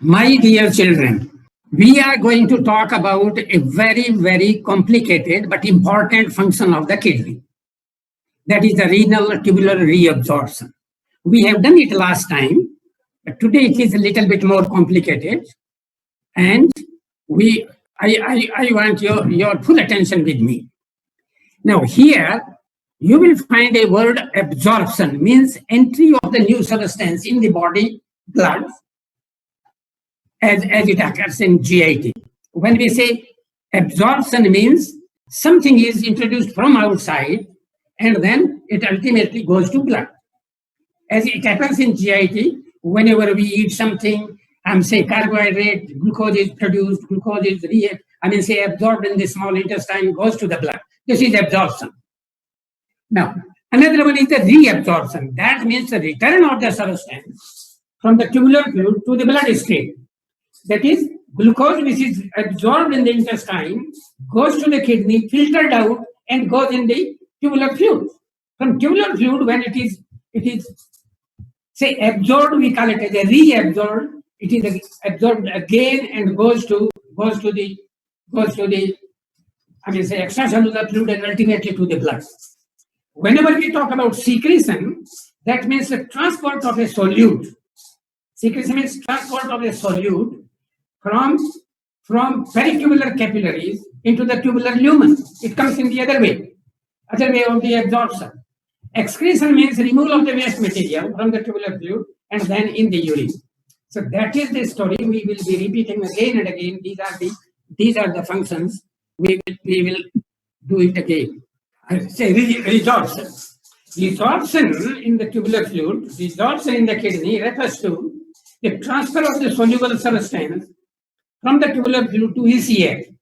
My dear children, we are going to talk about a very, very complicated but important function of the kidney. That is the renal tubular reabsorption. We have done it last time, but today it is a little bit more complicated. And I want your full attention with me. Now here, you will find a word absorption, means entry of the new substance in the body blood as it occurs in GIT. When we say absorption means something is introduced from outside and then it ultimately goes to blood. As it happens in GIT, whenever we eat something, say carbohydrate, glucose is produced, glucose is absorbed in the small intestine, goes to the blood. This is absorption. Now, another one is the reabsorption. That means the return of the substance from the tubular fluid to the bloodstream. That is, glucose which is absorbed in the intestine goes to the kidney, filtered out, and goes in the tubular fluid. From tubular fluid, when it is say absorbed, we call it as a reabsorbed. It is absorbed again and goes to the extracellular fluid and ultimately to the blood. Whenever we talk about secretion, that means the transport of a solute. Secretion means transport of a solute from peritubular capillaries into the tubular lumen. It comes in the other way of the absorption. Excretion means removal of the waste material from the tubular fluid and then in the urine. So that is the story. We will be repeating again and again. These are the functions. We will do it again. I say resorption. Resorption in the tubular fluid, resorption in the kidney refers to the transfer of the soluble substance from the tubular fluid to ECA.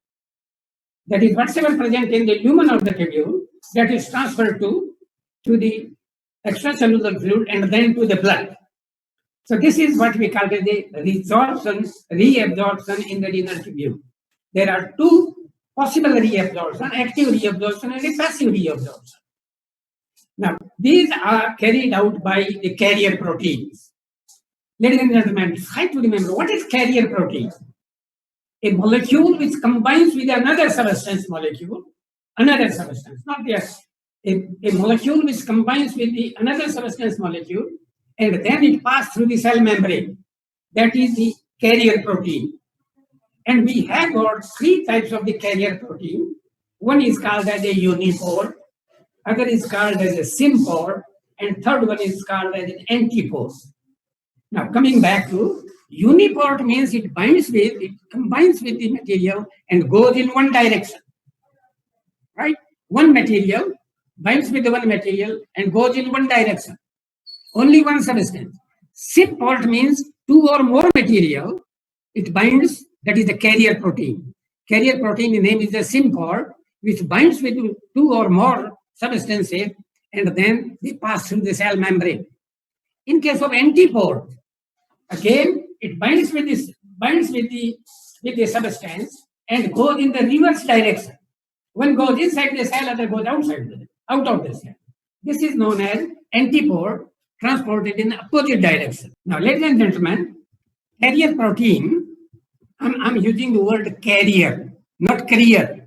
That is, whatever present in the lumen of the tubule, that is transferred to the extracellular fluid and then to the blood. So this is what we call the resorption, reabsorption in the renal tubule. There are two possible reabsorption, active reabsorption and a passive reabsorption. Now, these are carried out by the carrier proteins. Ladies and gentlemen, try to remember what is carrier protein. A molecule which combines with another substance molecule, not the a molecule which combines with another substance molecule, and then it passes through the cell membrane. That is the carrier protein. And we have got three types of the carrier protein. One is called as a unipore, other is called as a sympore, and third one is called as an antipore. Now coming back to unipore means it combines with the material and goes in one direction. Right? One material binds with the one material and goes in one direction. Only one substance. Symport means two or more material. It binds, that is the carrier protein. Carrier protein, the name is the symport, which binds with two or more substances and then they pass through the cell membrane. In case of antipore, again, it binds with the substance and goes in the reverse direction. One goes inside the cell, other goes out of the cell. This is known as antipore, transported in opposite direction. Now, ladies and gentlemen, carrier protein, I'm using the word carrier, not carrier.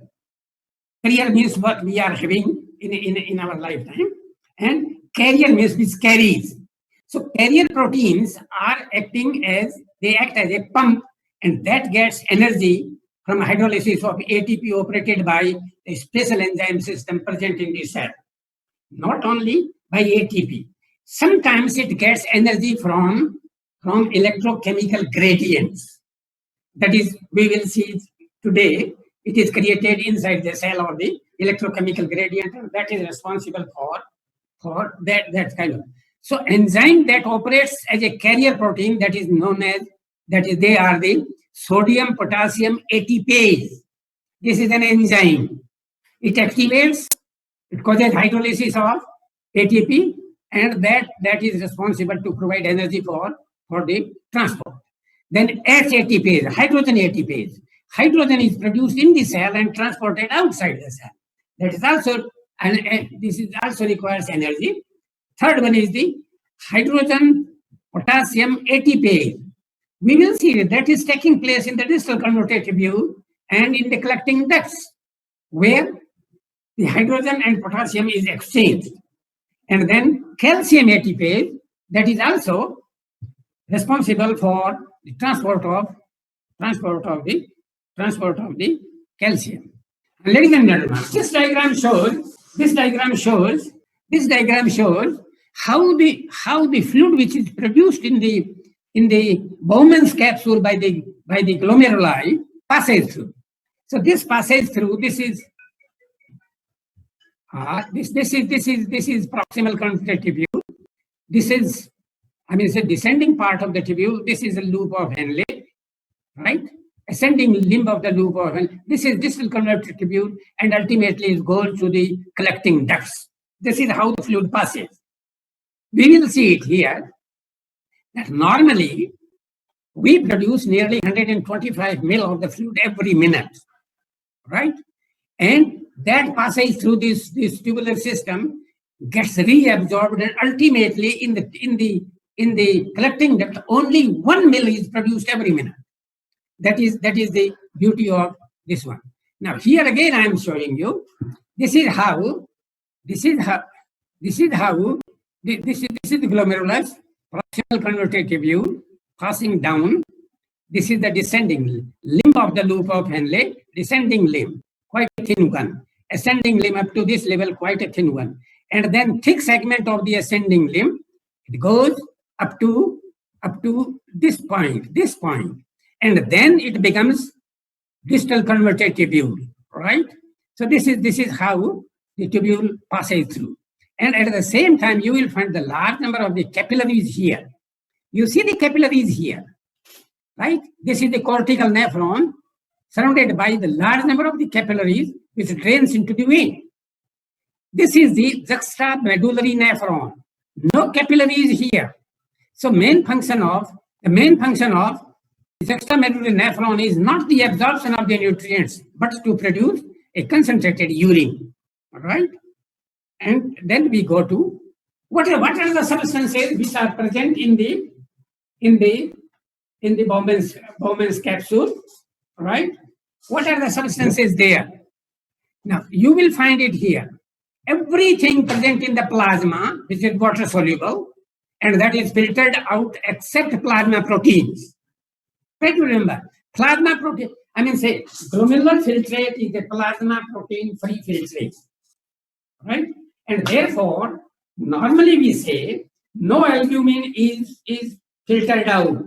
Carrier means what we are having in our lifetime, and carrier means which carries. So carrier proteins are they act as a pump, and that gets energy from hydrolysis of ATP operated by a special enzyme system present in the cell. Not only by ATP. Sometimes it gets energy from electrochemical gradients. That is, we will see today, it is created inside the cell or the electrochemical gradient, and that is responsible for that kind of. So enzyme that operates as a carrier protein, that is known as, they are the sodium potassium ATPase. This is an enzyme. It activates, it causes hydrolysis of ATP, and that is responsible to provide energy for the transport. Then H-ATPase, hydrogen ATPase. Hydrogen is produced in the cell and transported outside the cell. That is also, and this is also requires energy. Third one is the hydrogen potassium ATPase. we will see that is taking place in the distal convoluted tubule and in the collecting ducts, where the hydrogen and potassium is exchanged. And then calcium ATPase, that is also responsible for the transport of the calcium. Ladies and gentlemen, this diagram shows how the fluid which is produced in the Bowman's capsule by the glomeruli passes through. So this passes through. This is proximal convoluted tubule. This is, it's a descending part of the tubule. This is a loop of Henle, right? Ascending limb of the loop of Henle. This is distal convoluted tubule, and ultimately it goes to the collecting ducts. This is how the fluid passes. We will see it here that normally we produce nearly 125 ml of the fluid every minute, right? And that passes through this tubular system, gets reabsorbed, and ultimately in the collecting duct, only 1 ml is produced every minute. That is the beauty of this one. Now here again I am showing you. This is the glomerulus, proximal convoluted tubule passing down. This is the descending limb of the loop of Henle, descending limb, quite a thin one. Ascending limb up to this level, quite a thin one. And then thick segment of the ascending limb, it goes up to this point. And then it becomes distal convoluted tubule, right? So this is how the tubule passes through. And at the same time, you will find the large number of the capillaries here. You see the capillaries here, right? This is the cortical nephron surrounded by the large number of the capillaries which drains into the vein. This is the juxtamedullary nephron. No capillaries here. So the main function of the juxtamedullary nephron is not the absorption of the nutrients, but to produce a concentrated urine. All right? And then we go to what are the substances which are present in the Bowman's capsule, right? What are the substances there? Now you will find it here. Everything present in the plasma, which is water soluble, and that is filtered out except plasma proteins. Try to remember, plasma protein. Glomerular filtrate is a plasma protein free filtrate, right? And therefore, normally we say no albumin is filtered out,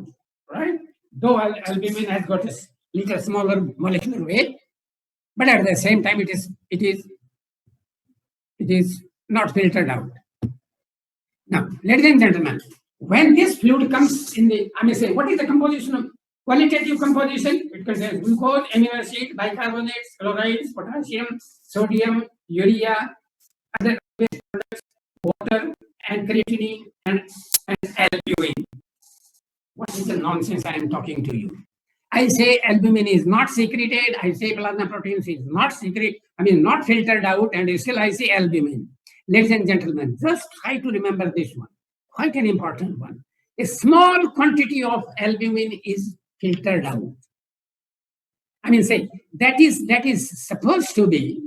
right? Though albumin has got a little smaller molecular weight, but at the same time it is not filtered out. Now, ladies and gentlemen, when this fluid comes in the, what is the composition of qualitative composition? It contains glucose, amino acid, bicarbonates, chlorides, potassium, sodium, urea, other products, water, and creatinine, and albumin. What is the nonsense I am talking to you? I say albumin is not secreted. I say plasma proteins is not not filtered out, and still I say albumin. Ladies and gentlemen, just try to remember this one. Quite an important one. A small quantity of albumin is filtered out. That is supposed to be.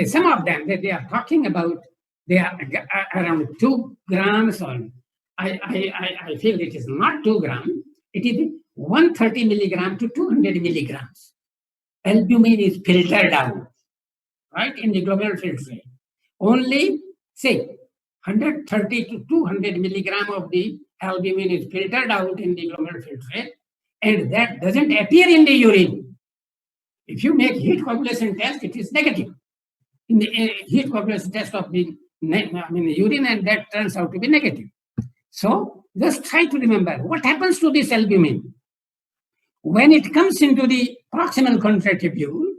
Some of them that they are talking about, they are around 2 grams, or I feel it is not 2 grams. It is 130 milligram to 200 milligrams. Albumin is filtered out, right, in the glomerular filtrate. Only, say, 130 to 200 milligram of the albumin is filtered out in the glomerular filtrate, and that doesn't appear in the urine. If you make heat coagulation test, it is negative in the heat coagulation test of the urine, and that turns out to be negative. So just try to remember what happens to this albumin when it comes into the proximal convoluted tubule.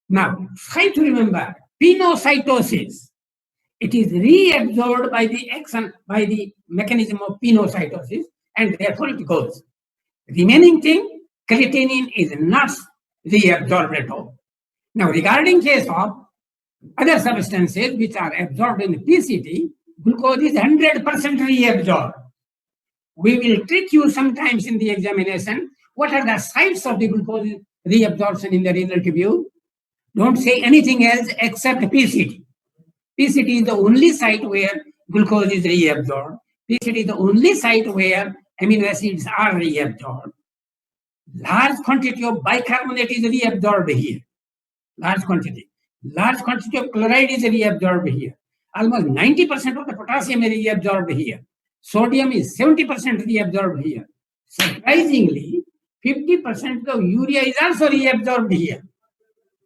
Now try to remember pinocytosis. It is reabsorbed by the axon, by the mechanism of pinocytosis, and therefore it goes. Remaining thing, creatinine, is not reabsorbed at all. Now, regarding case of other substances which are absorbed in the PCT, glucose is 100% reabsorbed. We will trick you sometimes in the examination. What are the sites of the glucose reabsorption in the renal tubule? Don't say anything else except PCT. PCT is the only site where glucose is reabsorbed. PCT is the only site where amino acids are reabsorbed. Large quantity of bicarbonate is reabsorbed here. Large quantity. Large quantity of chloride is reabsorbed here. Almost 90% of the potassium is reabsorbed here. Sodium is 70% reabsorbed here. Surprisingly, 50% of urea is also reabsorbed here.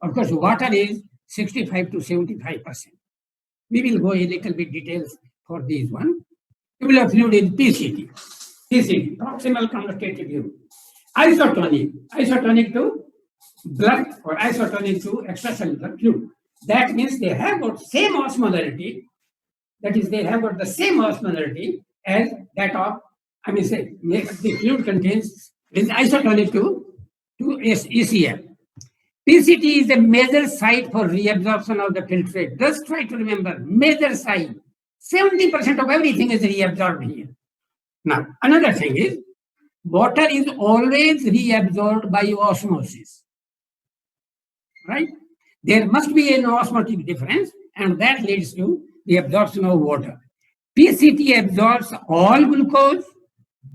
Of course, water is 65 to 75%. We will go a little bit details for this one. Tubular fluid is PCT. PCT, proximal conductive tube. Isotonic to blood or isotonic to extracellular fluid. That means they have got same osmolarity. That is, they have got the same osmolarity as that of, the fluid contains is isotonic to ECF. PCT is a major site for reabsorption of the filtrate. Just try to remember, major site. 70% of everything is reabsorbed here. Now, another thing is, water is always reabsorbed by osmosis. Right? There must be an osmotic difference, and that leads to the absorption of water. PCT absorbs all glucose,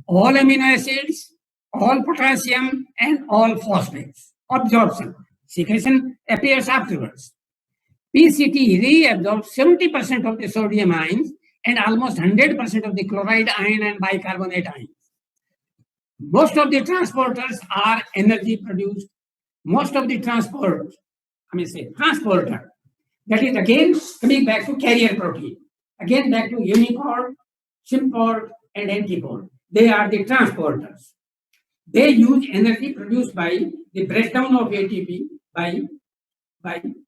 all amino acids, all potassium, and all phosphates. Absorption. Secretion appears afterwards. PCT reabsorbs 70% of the sodium ions and almost 100% of the chloride ion and bicarbonate ions. Most of the transporters are energy produced. Most of the transporter. That is again coming back to carrier protein. Again back to uniport, symport, and antiport. They are the transporters. They use energy produced by the breakdown of ATP by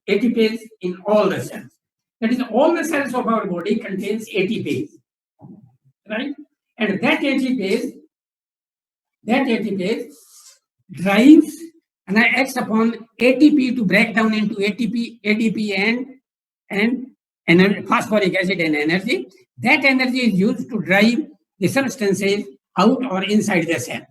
ATPase in all the cells. That is, all the cells of our body contains ATPase, right? And that ATPase drives and acts upon ATP to break down into ADP and phosphoric acid and energy. That energy is used to drive the substances out or inside the cell.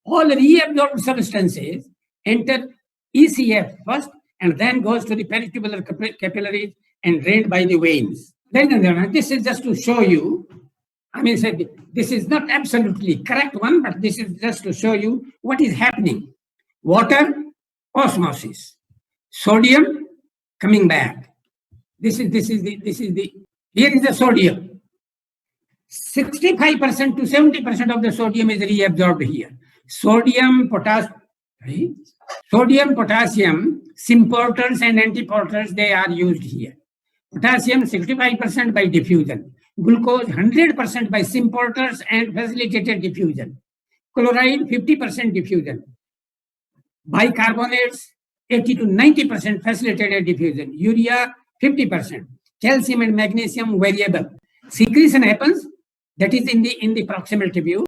All reabsorbed substances enter ECF first and then goes to the peritubular capillaries and drained by the veins. This is just to show you, this is not absolutely correct one, but this is just to show you what is happening. Water, osmosis. Sodium, coming back. Here is the sodium. 65% to 70% of the sodium is reabsorbed here. Sodium, potassium, symporters and antiporters, they are used here. Potassium 65% by diffusion. Glucose 100% by symporters and facilitated diffusion. Chloride 50% diffusion. Bicarbonates 80 to 90% facilitated diffusion. Urea 50%. Calcium and magnesium variable. Secretion happens, that is in the proximal tubule.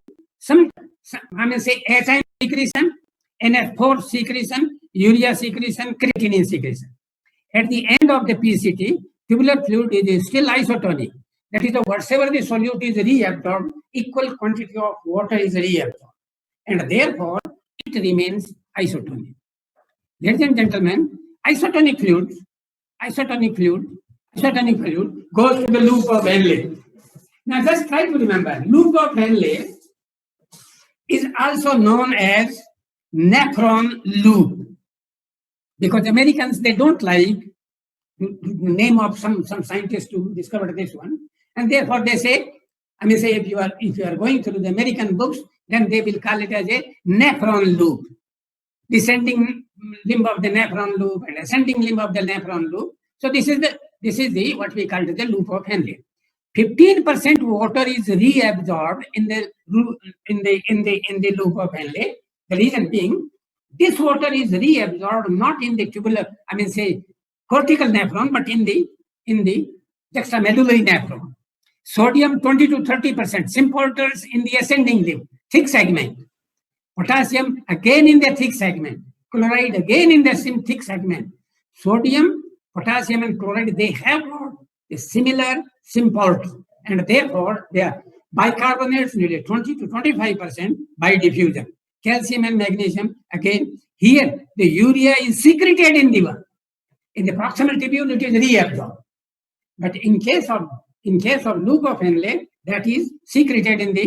airtime secretion, NF4 secretion, urea secretion, creatinine secretion. At the end of the PCT, tubular fluid is still isotonic. That is, whatever the solute is reabsorbed, equal quantity of water is reabsorbed. And therefore, it remains isotonic. Ladies and gentlemen, isotonic fluid goes to the loop of Henle. Now just try to remember, loop of Henle is also known as nephron loop, because Americans, they don't like the name of some scientists who discovered this one, and therefore they say, if you are going through the American books, then they will call it as a nephron loop, descending limb of the nephron loop and ascending limb of the nephron loop. So this is the what we call the loop of Henle. 15% water is reabsorbed in the loop of Henle. The reason being, this water is reabsorbed not in the tubular, cortical nephron, but in the juxtamedullary nephron. Sodium 20 to 30%, symporters in the ascending limb, thick segment. Potassium again in the thick segment. Chloride again in the thick segment. Sodium, potassium, and chloride, they have got a similar symport, and therefore Bicarbonates needed 20 to 25% by diffusion. Calcium and magnesium, again, here the urea is secreted in the one. In the proximal tubule, it is reabsorbed. But in case of loop of Henle, that is secreted and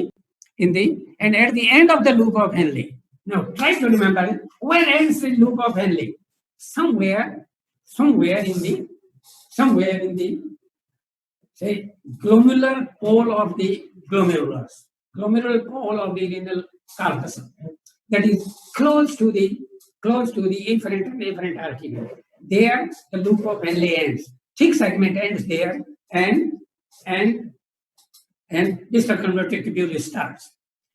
at the end of the loop of Henle. Now try to remember where ends the loop of Henle? Somewhere in the say glomerular pole of the glomerulus, glomerular pole of the renal corpuscle. That is close to the efferent and efferent artery. There the loop of Henle ends. Thick segment ends there, and distal converted tubule starts.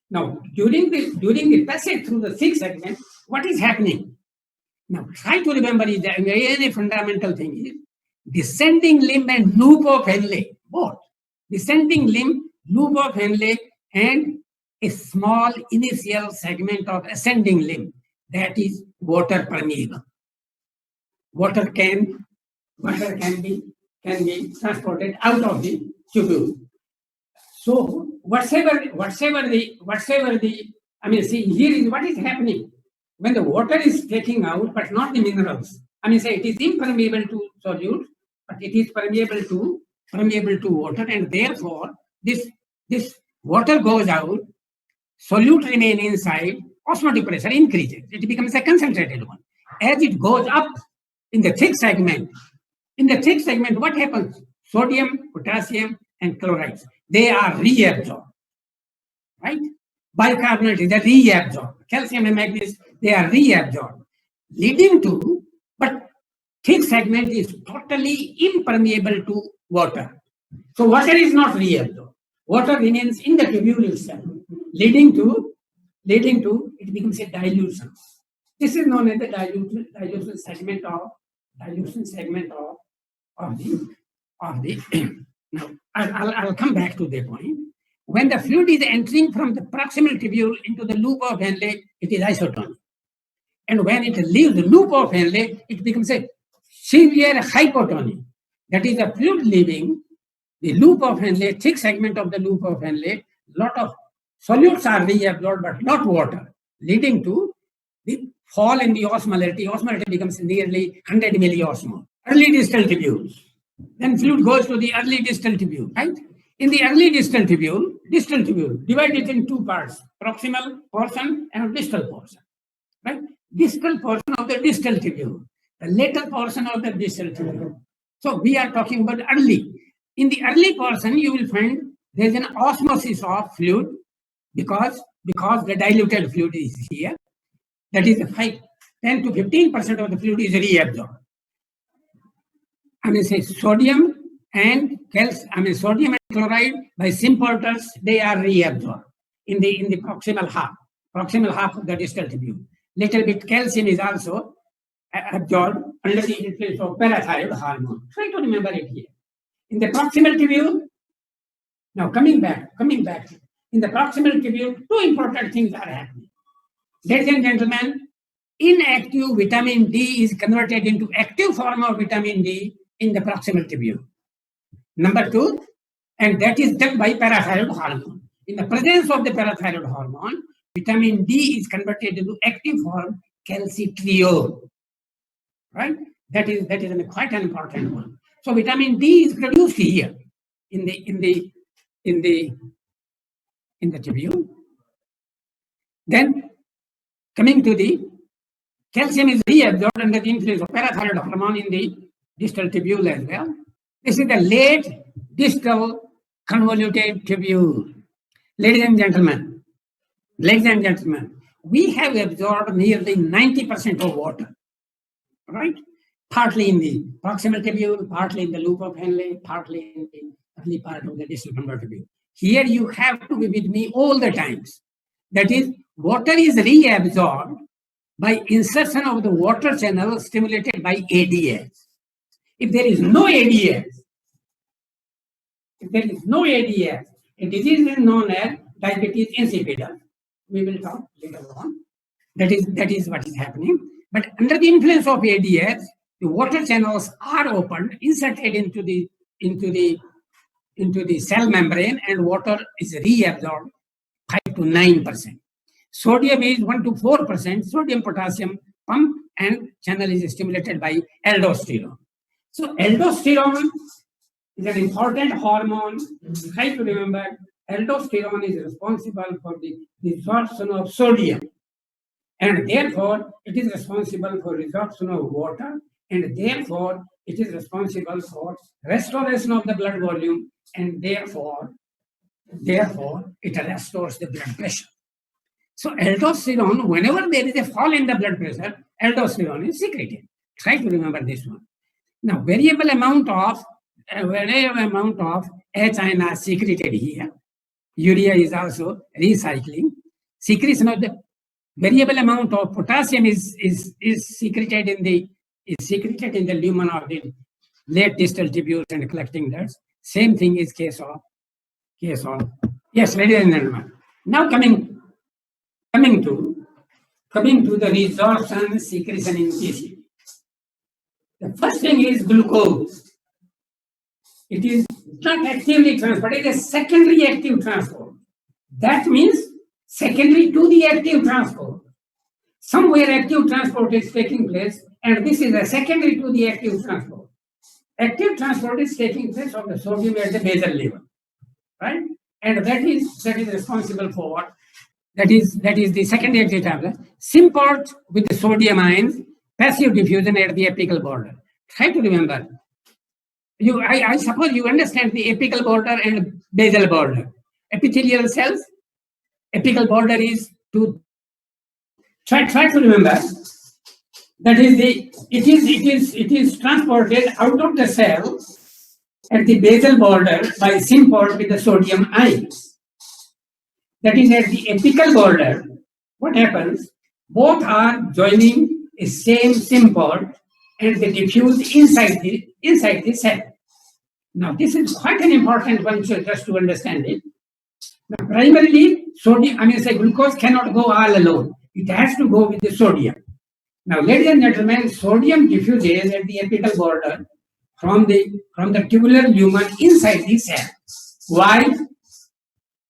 Now, during the passage through the thick segment, what is happening? Now, try to remember is that very fundamental thing is descending limb and loop of Henle, both descending limb, loop of Henle, and a small initial segment of ascending limb that is water permeable. Water can be transported out of the tubule. So whatever the I mean, see, here is what is happening when the water is taking out, but not the minerals. I mean, say it is impermeable to solute, but it is permeable to water, and therefore this water goes out, solute remain inside, osmotic pressure increases. It becomes a concentrated one. As it goes up in the thick segment, what happens? Sodium, potassium, and chlorides, they are reabsorbed, right? Bicarbonate is reabsorbed. Calcium and magnesium, they are reabsorbed, leading to, but thick segment is totally impermeable to water. So water is not reabsorbed. Water remains in the tubule itself, leading to it becomes a dilution. This is known as the dilution segment of the now I'll come back to that point. When the fluid is entering from the proximal tubule into the loop of Henle, it is isotonic. And when it leaves the loop of Henle, it becomes a severe hypotonic. That is, the fluid leaving the loop of Henle, thick segment of the loop of Henle, lot of solutes are reabsorbed, but not water, leading to the fall in the osmolarity. Osmolarity becomes nearly 100 milliosmol. Early distal tubules. Then fluid goes to the early distal tubule, right? In the early distal tubule, divided in two parts, proximal portion and distal portion, right? Distal portion of the distal tubule, the later portion of the distal tubule. So we are talking about early. In the early portion, you will find there is an osmosis of fluid because the diluted fluid is here. That is 10 to 15% of the fluid is reabsorbed. I mean, say sodium and chloride by symporters, they are reabsorbed in the proximal half of the distal tubule. Little bit calcium is also absorbed under the influence of parathyroid hormone. Try to remember it here. In the proximal tubule, now coming back. In the proximal tubule, two important things are happening. Ladies and gentlemen, inactive vitamin D is converted into active form of vitamin D in the proximal tubule. Number two, and that is done by parathyroid hormone. In the presence of the parathyroid hormone, vitamin D is converted into active form calcitriol. Right? That is quite an important one. So vitamin D is produced here in the tubule. Then coming to the calcium is reabsorbed under the influence of parathyroid hormone in the distal tubule as well. This is the late distal convoluted tubule. Ladies and gentlemen, we have absorbed nearly 90% of water, right? Partly in the proximal tubule, partly in the loop of Henle, partly in the early part of the distal convoluted tubule. Here you have to be with me all the times. That is, water is reabsorbed by insertion of the water channel stimulated by ADS. If there is no ADS, a disease is known as diabetes insipidus. We will talk later on. That is what is happening. But under the influence of ADS, the water channels are opened, inserted into the into the cell membrane and water is reabsorbed 5 to 9%. Sodium is 1 to 4%. Sodium potassium pump and channel is stimulated by aldosterone. So aldosterone is an important hormone. Try to remember, aldosterone is responsible for the resorption of sodium, and therefore it is responsible for resorption of water, and therefore it is responsible for restoration of the blood volume, and therefore it restores the blood pressure. So aldosterone, whenever there is a fall in the blood pressure, aldosterone is secreted. Try to remember this one. Now, variable amount of HIN are secreted here. Urea is also recycling. Secretion of the variable amount of potassium is secreted in the lumen of the late distal tubules and collecting ducts. Same thing is case of yes, ladies and gentlemen. Now coming to the resorption secretion in tissue. The first thing is glucose. It is not actively transported, it is secondary active transport. That means secondary to the active transport. Somewhere active transport is taking place, and this is a secondary to the active transport. Active transport is taking place of the sodium at the basal level, right? And that is responsible for that is the secondary active transport. Symport with the sodium ions, passive diffusion at the apical border. Try to remember. I suppose you understand the apical border and basal border. Epithelial cells, apical border is to try to remember. That is it is transported out of the cell at the basal border by symport with the sodium ions. That is at the apical border. What happens? Both are joining a same symport and they diffuse inside the cell. Now, this is quite an important one just to understand it. Now, primarily, glucose cannot go all alone. It has to go with the sodium. Now, ladies and gentlemen, sodium diffuses at the apical border from the tubular lumen inside the cell. Why?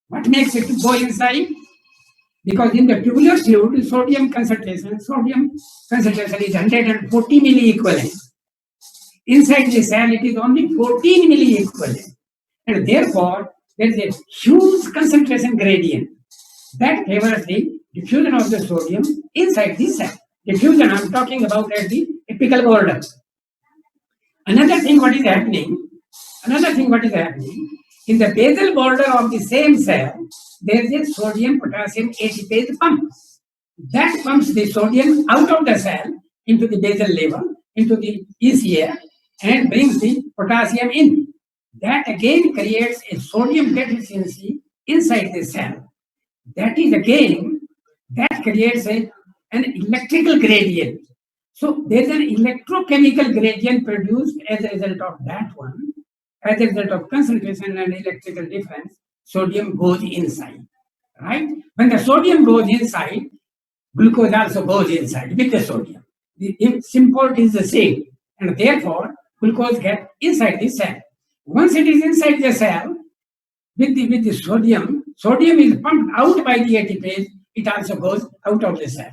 What makes it go inside? Because in the tubular fluid, sodium concentration is 140 milliequivalent. Inside the cell, it is only 14 milliequivalent. And therefore, there is a huge concentration gradient that favors the diffusion of the sodium inside the cell. Diffusion, I'm talking about at the apical border. Another thing what is happening, in the basal border of the same cell, there is a sodium-potassium ATPase pump. That pumps the sodium out of the cell into the basal level, into the ECA, and brings the potassium in. That again creates a sodium deficiency inside the cell. That is again, that creates an electrical gradient. So there's an electrochemical gradient produced as a result of that one. As a result of concentration and electrical difference, sodium goes inside, right? When the sodium goes inside, glucose also goes inside with the sodium. The symport is the same, and therefore glucose gets inside the cell. Once it is inside the cell, with the sodium is pumped out by the ATPase. It also goes out of the cell.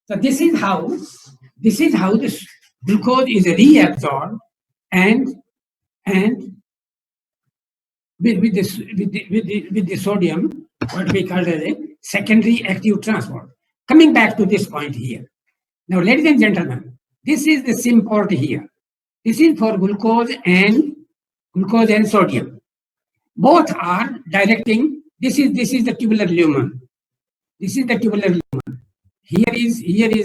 So this is how this glucose is reabsorbed and with the sodium, what we call as a secondary active transport. Coming back to this point here. Now, ladies and gentlemen, this is the symport here. This is for glucose and sodium. Both are directing. This is the tubular lumen. This is the tubular lumen. Here is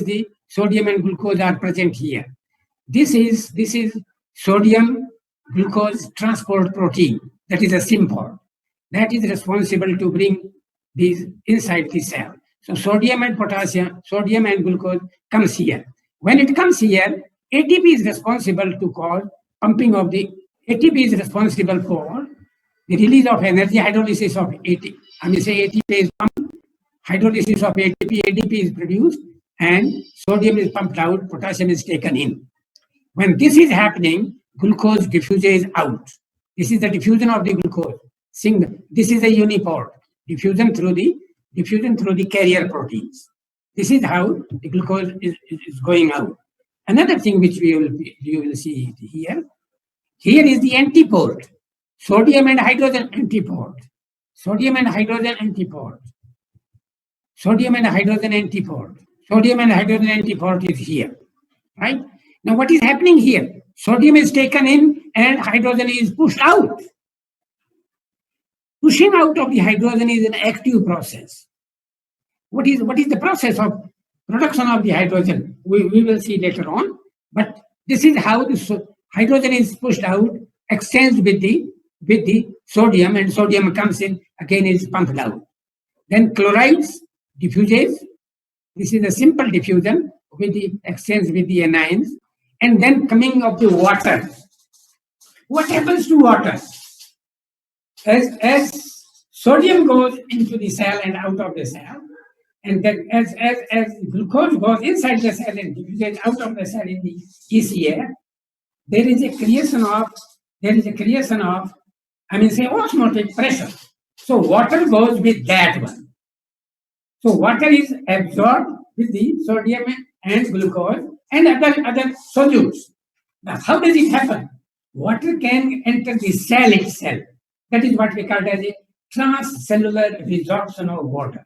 the sodium and glucose are present here. This is sodium glucose transport protein. That is a symport. That is responsible to bring these inside the cell. So sodium and glucose comes here. When it comes here, ATP is responsible to cause pumping of the ATP is responsible for the release of energy, hydrolysis of ATP. ATP is pumped, hydrolysis of ATP is produced, and sodium is pumped out, potassium is taken in. When this is happening, glucose diffuses out. This is the diffusion of the glucose. This is a uniport, diffusion through the carrier proteins. This is how the glucose is going out. Another thing which you will see here. Here is the antiport, sodium and hydrogen antiport, sodium and hydrogen antiport, sodium and hydrogen antiport, sodium and hydrogen antiport is here, right? Now what is happening here? Sodium is taken in and hydrogen is pushed out. Pushing out of the hydrogen is an active process. What is the process of production of the hydrogen? We will see later on, but this is how the hydrogen is pushed out, exchanged with the sodium, and sodium comes in, again is pumped out. Then chlorides diffuses. This is a simple diffusion with the exchange with the anions, and then coming of the water. What happens to water? As sodium goes into the cell and out of the cell, and then as glucose goes inside the cell and diffuses out of the cell in the ECA, there is a creation of osmotic pressure. So water goes with that one. So water is absorbed with the sodium and glucose and other solutes. Now how does it happen? Water can enter the cell itself. That is what we call as a transcellular resorption of water.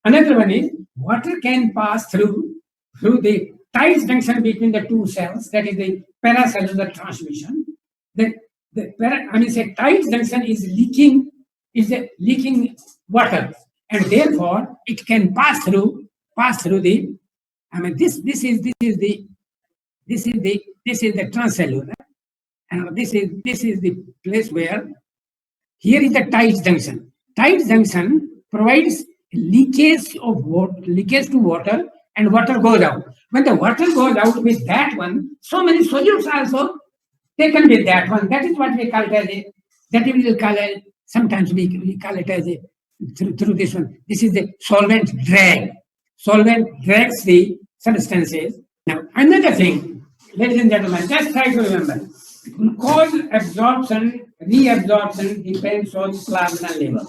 Another one is water can pass through the tight junction between the two cells, that is the paracellular transmission. Tight junction is leaking water, and therefore it can pass through the. This is the transcellular, and this is the place where here is the tight junction. Tight junction provides leakage to water, and water goes out. When the water goes out with that one, so many solutes also taken with that one. That is what we call it as a, that we will call it, sometimes we call it as a, through this one. This is the solvent drag. Solvent drags the substances. Now, another thing, ladies and gentlemen, just try to remember, glucose absorption, reabsorption depends on plasma level.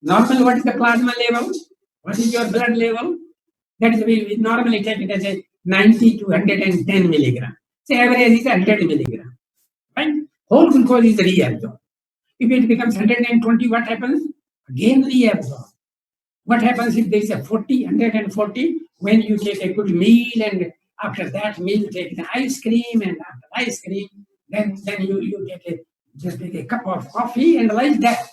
Normally, what is the plasma level? What is your blood level? That is, we normally take it as a 90 to 110 milligram. So average is 100 milligram. Right? Whole glucose is reabsorbed. If it becomes 120, what happens? Again reabsorbed. What happens if there is a 40, 140? When you take a good meal, and after that meal take the ice cream, and after ice cream, then you take a cup of coffee, and like that,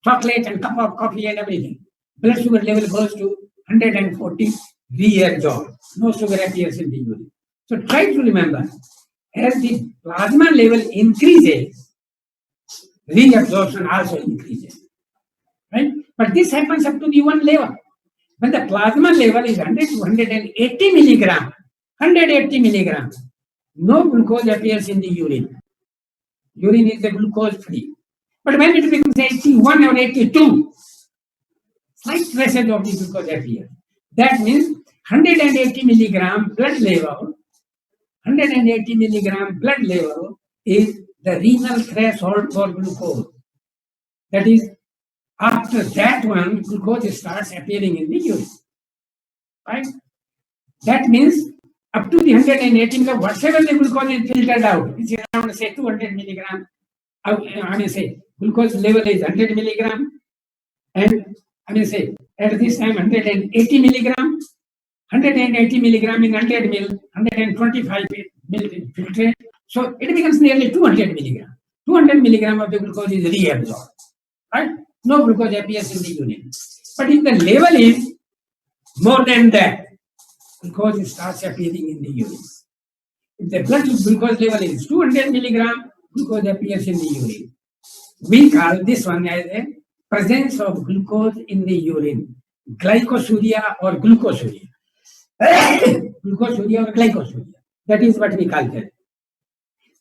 chocolate and cup of coffee and everything. Blood sugar level goes to 140, reabsorbed. No sugar appears in the urine. So try to remember, as the plasma level increases, reabsorption also increases. Right? But this happens up to the one level. When the plasma level is 100 to 180 milligram, 180 milligram, no glucose appears in the urine. Urine is the glucose free. But when it becomes 81 or 82, slight traces of the glucose appears. That means 180 milligram blood level, 180 milligram blood level is the renal threshold for glucose. That is, after that one, glucose starts appearing in the urine. Right? That means up to the 180 milligram, whatever the glucose is filtered out, which is around say 200 milligram. Glucose level is 100 milligram, and at this time 180 milligram, 180 milligram in 100 mil, 125 mil filtrate. So it becomes nearly 200 milligram. 200 milligram of the glucose is reabsorbed. Right? No glucose appears in the urine. But if the level is more than that, glucose starts appearing in the urine. If the blood glucose level is 200 milligram, glucose appears in the urine. We call this one as a presence of glucose in the urine, glycosuria or glucosuria. Glucosuria or glycosuria. That is what we call it.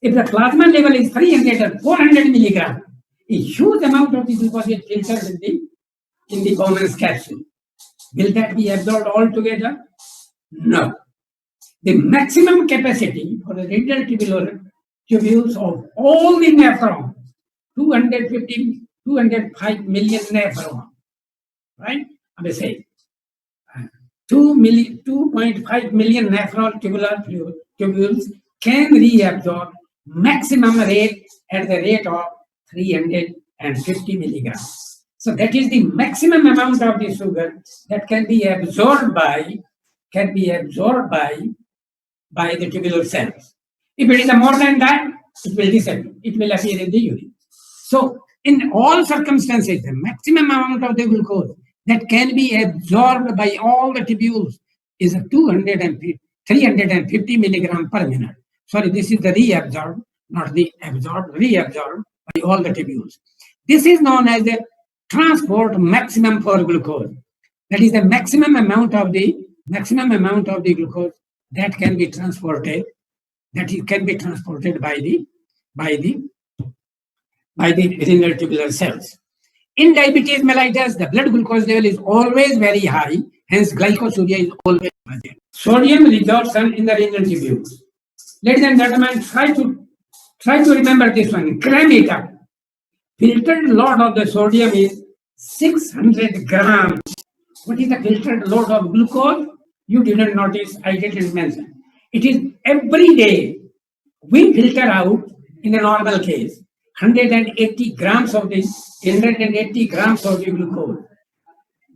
If the plasma level is 300 or 400 milligram, a huge amount of the glucose is filtered in the Bowman's capsule. Will that be absorbed altogether? No. The maximum capacity for the renal tubules of all the nephrons 205 million nephron, right? I may say 2.5 million nephron tubules can reabsorb maximum rate at the rate of 350 milligrams. So that is the maximum amount of the sugar that can be absorbed by the tubular cells. If it is more than that, it will disappear. It will appear in the urine. So in all circumstances, the maximum amount of the glucose that can be absorbed by all the tubules is 350 milligram per minute. Sorry, this is the reabsorbed, not the absorbed, reabsorbed by all the tubules. This is known as the transport maximum for glucose. That is the maximum amount of the glucose that can be transported, by the renal tubular cells. In diabetes mellitus, the blood glucose level is always very high, hence glycosuria is always present. Sodium resorption in the renal tubules. Ladies and gentlemen, try to remember this one. Cram it up. Filtered load of the sodium is 600 grams. What is the filtered load of glucose? You didn't notice, I didn't mention. It is every day we filter out, in a normal case, 180 grams of the glucose.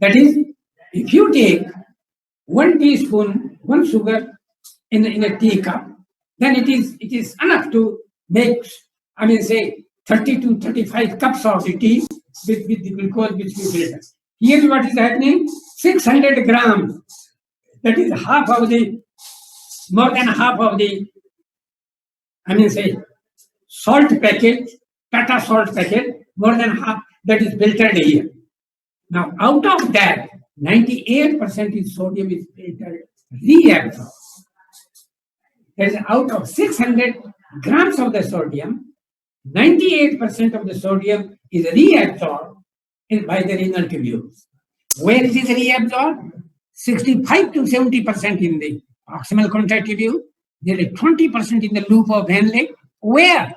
That is, if you take 1 teaspoon, 1 sugar in a teacup, then it is enough to make, say 30 to 35 cups of the tea with the glucose which we filter. Here what is happening? 600 grams. That is more than half of the, salt packet, Tata salt packet, more than half that is filtered here. Now, out of that, 98% is sodium is filtered, reabsorbed. That is, out of 600 grams of the sodium, 98% of the sodium is reabsorbed by the renal tubules. Where it is reabsorbed? 65 to 70% in the proximal contact tubule. There is 20% in the loop of Van Leck. Where?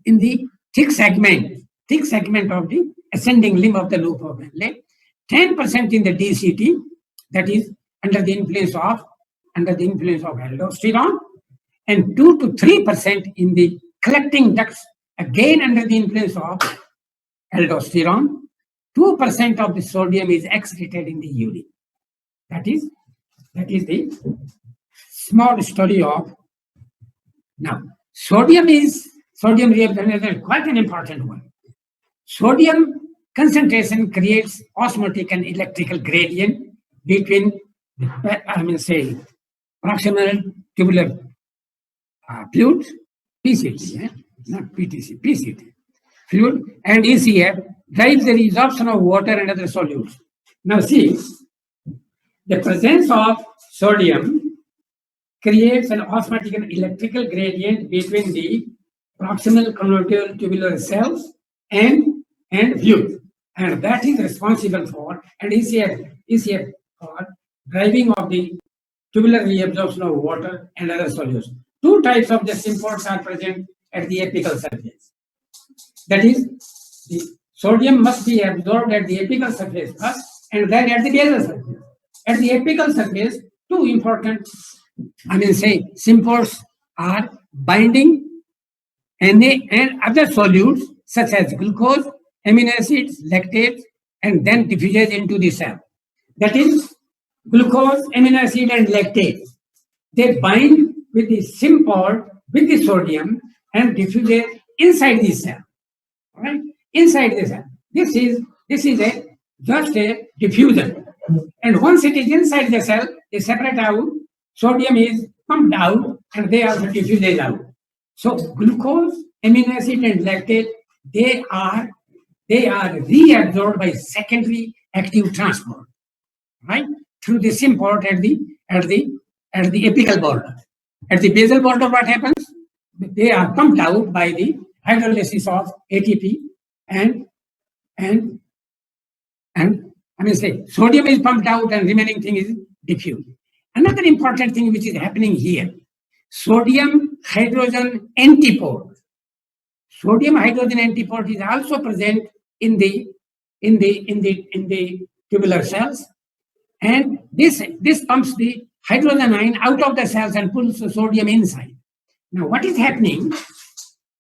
In the thick segment of the ascending limb of the loop of Van Leck. 10% in the DCT, that is under the influence of aldosterone, and 2 to 3% in the collecting ducts, again under the influence of aldosterone. 2% of the sodium is excreted in the urine. That is the small story of. Now, sodium reabsorption is quite an important one. Sodium concentration creates osmotic and electrical gradient between, proximal tubular fluid, PCT, not PTC, PCT, fluid, and ECF drives the resorption of water and other solutes. Now see, the presence of sodium creates an osmotic and electrical gradient between the proximal convolutional tubular cells and fluid, and that is responsible for, and ECF for driving of the tubular reabsorption of water and other solutes. Two types of the imports are present at the apical surface. That is, the sodium must be absorbed at the apical surface first, and then at the basal surface. At the apical surface, two important, imports are binding and other solutes such as glucose, amino acids, lactates, and then diffuses into the cell. That is, glucose, amino acid, and lactate. They bind with the symport with the sodium and diffuse inside the cell. Right? Inside the cell. This is just a diffusion. And once it is inside the cell, they separate out, sodium is pumped out, and they also diffuse out. So glucose, amino acid, and lactate, they are reabsorbed by secondary active transport, right? Through the symport at the apical border. At the basal border, what happens? They are pumped out by the hydrolysis of ATP, and sodium is pumped out and remaining thing is diffused. Another important thing which is happening here, sodium hydrogen antipode. Sodium hydrogen antiport is also present in the tubular cells, and this pumps the hydrogen ion out of the cells and pulls the sodium inside. Now, what is happening?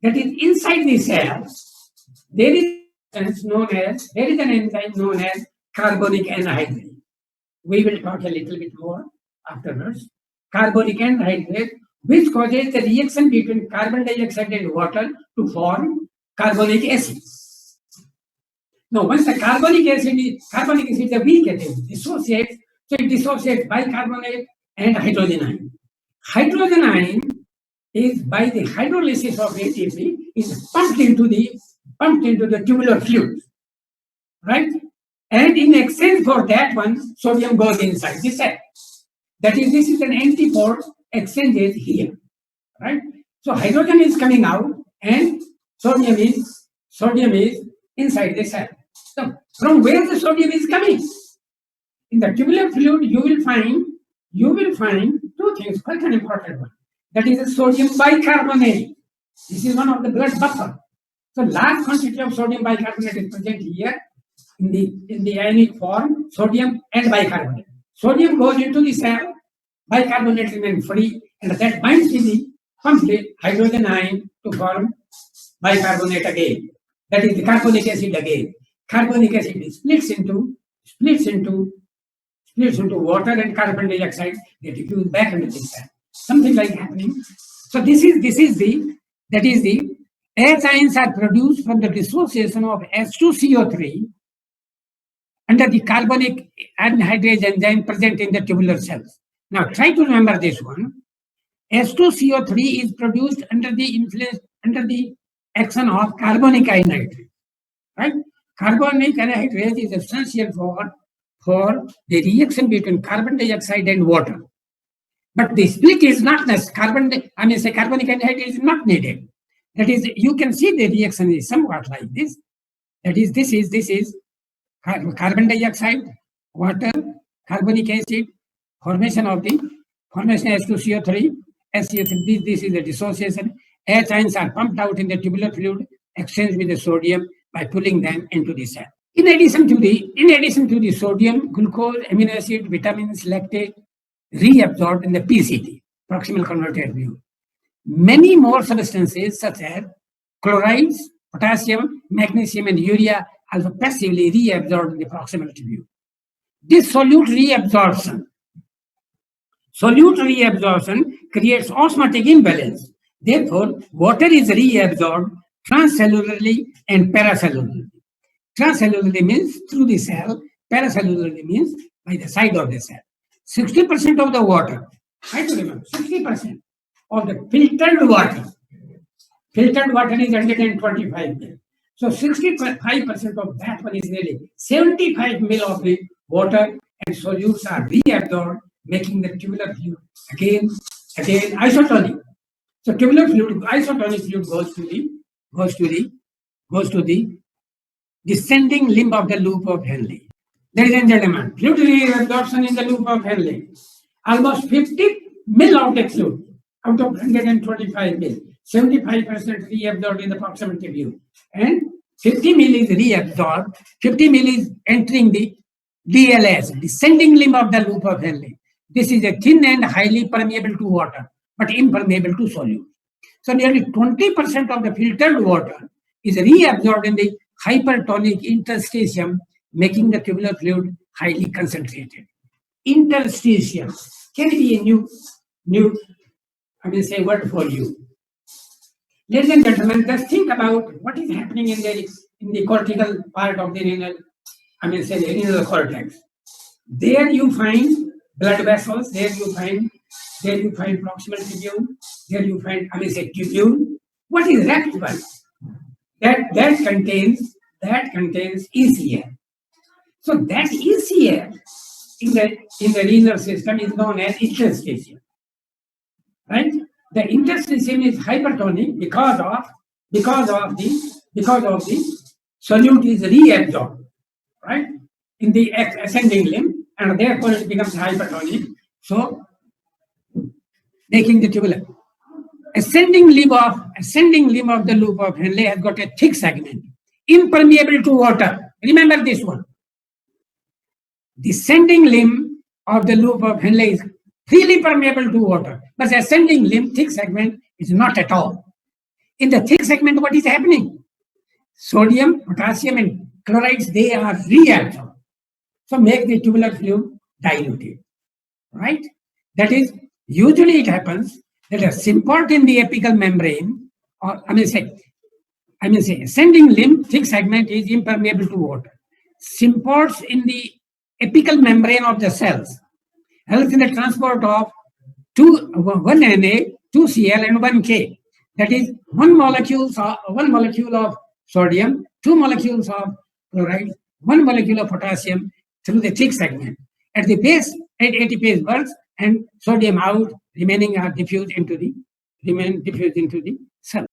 That is, inside the cell, there is an enzyme known as carbonic anhydrase. We will talk a little bit more afterwards. Carbonic anhydrase, which causes the reaction between carbon dioxide and water to form carbonic acid. Now, once the carbonic acid is a weak acid, dissociates, so it dissociates bicarbonate and hydrogen ion. Hydrogen ion is, by the hydrolysis of ATP, is pumped into the tubular fluid, right? And in exchange for that one, sodium goes inside the cell. That is, this is an antiport exchange here, right? So hydrogen is coming out and sodium is inside the cell. So from where the sodium is coming? In the tubular fluid, you will find two things, quite an important one. That is the sodium bicarbonate. This is one of the blood buffer. So large quantity of sodium bicarbonate is present here in the ionic form, sodium and bicarbonate. Sodium goes into the cell, bicarbonate remains free, and that binds with the pumped hydrogen ion to form bicarbonate again. That is the carbonic acid again. Carbonic acid splits into water and carbon dioxide that diffuse back into the cell. Something like happening. So this is the H ions are produced from the dissociation of H2CO3 under the carbonic anhydrase enzyme present in the tubular cells. Now try to remember this one. H2CO3 is produced under the action of carbonic anhydrase, right? Carbonic anhydrase is essential for the reaction between carbon dioxide and water. But the split is not necessary. Carbonic anhydrase is not needed. That is, you can see the reaction is somewhat like this. That is, this is carbon dioxide, water, carbonic acid, formation H2CO3, SCO3. This is the dissociation. H ions are pumped out in the tubular fluid, exchanged with the sodium by pulling them into the cell. In addition to the sodium, glucose, amino acid, vitamins, lactate, reabsorbed in the PCT, proximal converted view. Many more substances such as chlorides, potassium, magnesium, and urea also passively reabsorbed in the proximal view. This solute reabsorption creates osmotic imbalance. Therefore, water is reabsorbed transcellularly and paracellularly. Transcellularly means through the cell, paracellularly means by the side of the cell. 60% of the water, I to remember, 60% of the filtered water is 125 ml. So 65% of that one is nearly 75 ml of the water, and solutes are reabsorbed, making the tubular fluid again isotonic. So tubular fluid, isotonic fluid goes to the descending limb of the loop of Henle. Ladies and gentlemen, fluid reabsorption in the loop of Henle. Almost 50 ml of the fluid out of 125 ml. 75% reabsorbed in the proximity view. And 50 ml is reabsorbed. 50 ml is entering the DLS, descending limb of the loop of Henle. This is a thin and highly permeable to water, but impermeable to solute. So nearly 20% of the filtered water is reabsorbed in the hypertonic interstitium, making the tubular fluid highly concentrated. Interstitium can be a new word for you. Ladies and gentlemen, just think about what is happening in the cortical part of the renal, renal cortex. There you find blood vessels, there you find proximal tubule, there you find tubule. What is that one? That contains ECF. So that ECF in the renal system is known as interstitium, right? The interstitium is hypertonic because of the solute is reabsorbed, right, in the ascending limb, and therefore it becomes hypertonic. So making the tubular ascending limb of ascending limb of the loop of Henle has got a thick segment, impermeable to water. Remember this one. Descending limb of the loop of Henle is freely permeable to water, but the ascending limb, thick segment, is not at all. In the thick segment, what is happening? Sodium, potassium, and chlorides, they are reabsorbed. So make the tubular fluid diluted, right? That is, usually it happens that a symport in the apical membrane, or ascending limb, thick segment is impermeable to water. Symports in the apical membrane of the cells helps in the transport of 1 Na, 2 Cl, and 1 K. That is, one molecule of sodium, 2 molecules of chloride, 1 molecule of potassium through the thick segment. At the base, ATPase burns and sodium out, remaining are diffused into the cell.